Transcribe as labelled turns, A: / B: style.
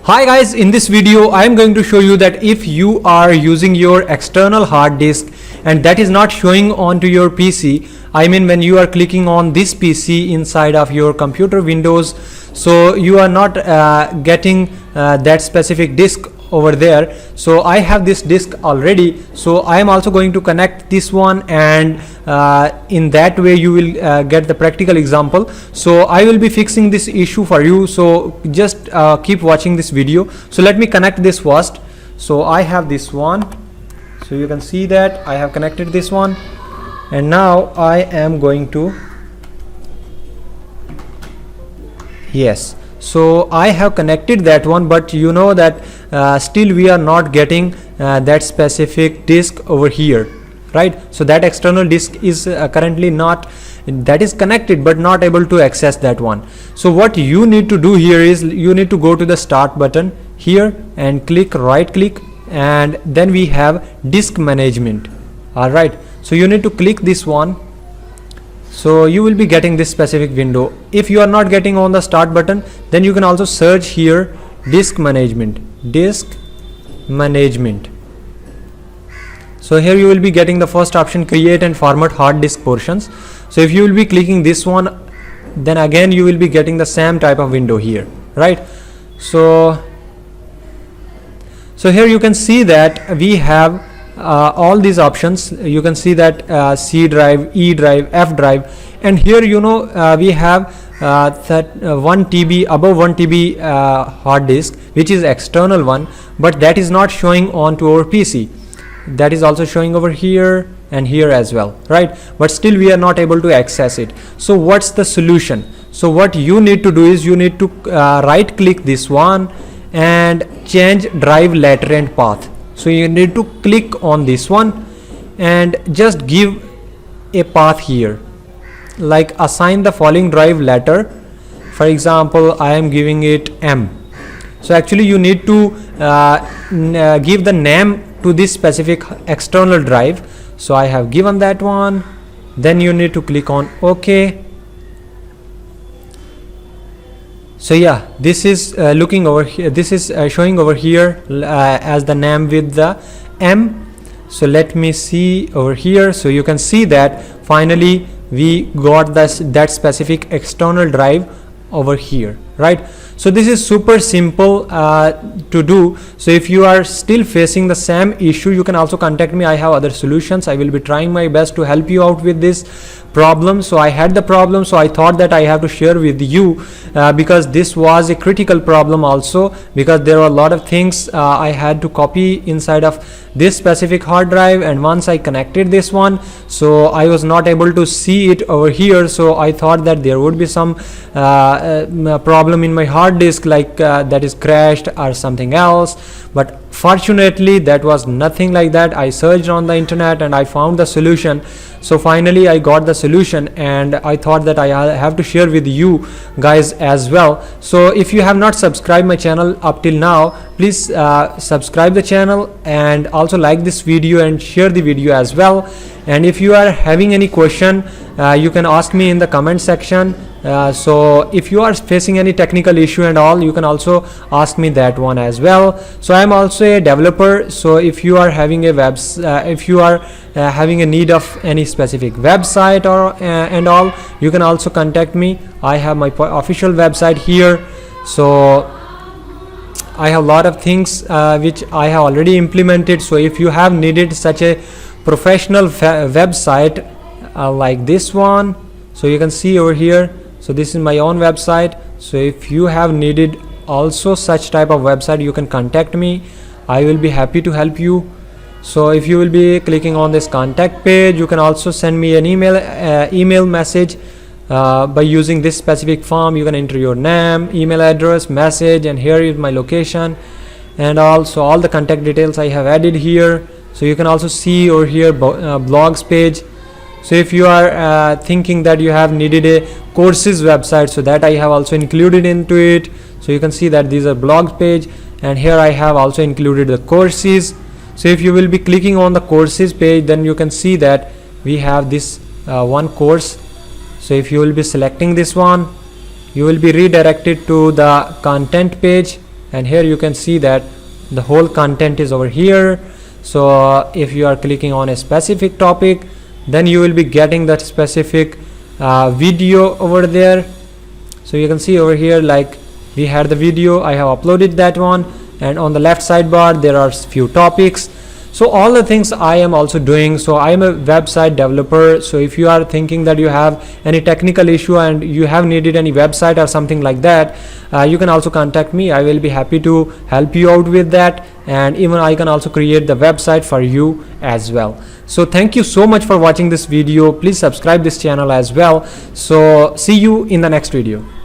A: Hi guys, in this video I am going to show you that if you are using your external hard disk and that is not showing onto your PC, I mean when you are clicking on this PC inside of your computer windows, so you are not getting that specific disk over there. So I have this disk already, so I am also going to connect this one, and in that way you will get the practical example. So I will be fixing this issue for you, so just keep watching this video. So let me connect this first. So I have this one, so you can see that I have connected this one, and now I am going to, yes, so I have connected that one, but you know that still we are not getting that specific disk over here, right? So that external disk is currently not, that is connected but not able to access that one. So what you need to do here is you need to go to the start button here and click right click, and then we have disk management. All right, so you need to click this one. So you will be getting this specific window. If you are not getting on the start button, then you can also search here disk management. So here you will be getting the first option, create and format hard disk portions. So if you will be clicking this one, then again you will be getting the same type of window here, right? So here you can see that we have all these options. You can see that C drive, E drive, F drive, and here you know we have that 1 TB, above 1 TB hard disk, which is external one, but that is not showing on to our PC. That is also showing over here and here as well, right? But still we are not able to access it. So what's the solution? So what you need to do is you need to right click this one and change drive letter and path. So you need to click on this one and just give a path here, like assign the following drive letter. For example, I am giving it M. So actually you need to give the name to this specific external drive. So I have given that one. Then you need to click on OK. So yeah, this is looking over here, this is showing over here as the name with the M. So let me see over here. So you can see that finally we got that specific external drive over here, right? So this is super simple to do. So if you are still facing the same issue, you can also contact me. I have other solutions. I will be trying my best to help you out with this problem. So I had the problem, so I thought that I have to share with you because this was a critical problem also, because there were a lot of things I had to copy inside of this specific hard drive, and once I connected this one, so I was not able to see it over here. So I thought that there would be some problem in my hard disk, like that is crashed or something else, but fortunately that was nothing like that. I searched on the internet and I found the solution. So finally I got the solution, and I thought that I have to share with you guys as well. So if you have not subscribed my channel up till now, please subscribe the channel and also like this video and share the video as well. And if you are having any question, you can ask me in the comment section. So if you are facing any technical issue and all, you can also ask me that one as well. So I am also a developer. So if you are having a if you are having a need of any specific website or and all, you can also contact me. I have my official website here. So I have a lot of things which I have already implemented. So if you have needed such a professional website like this one, so you can see over here. So this is my own website. So if you have needed also such type of website, you can contact me. I will be happy to help you. So if you will be clicking on this contact page, you can also send me an email message by using this specific form. You can enter your name, email address, message, and here is my location, and also all the contact details I have added here. So you can also see over here blogs page. So if you are thinking that you have needed a courses website, so that I have also included into it. So you can see that these are blog page, and here I have also included the courses. So if you will be clicking on the courses page, then you can see that we have this one course. So if you will be selecting this one, you will be redirected to the content page, and here you can see that the whole content is over here. So if you are clicking on a specific topic, then you will be getting that specific video over there. So you can see over here, like we had the video, I have uploaded that one, and on the left sidebar there are few topics. So all the things I am also doing. So I am a website developer. So if you are thinking that you have any technical issue and you have needed any website or something like that, you can also contact me. I will be happy to help you out with that, and even I can also create the website for you as well. So thank you so much for watching this video. Please subscribe this channel as well. So see you in the next video.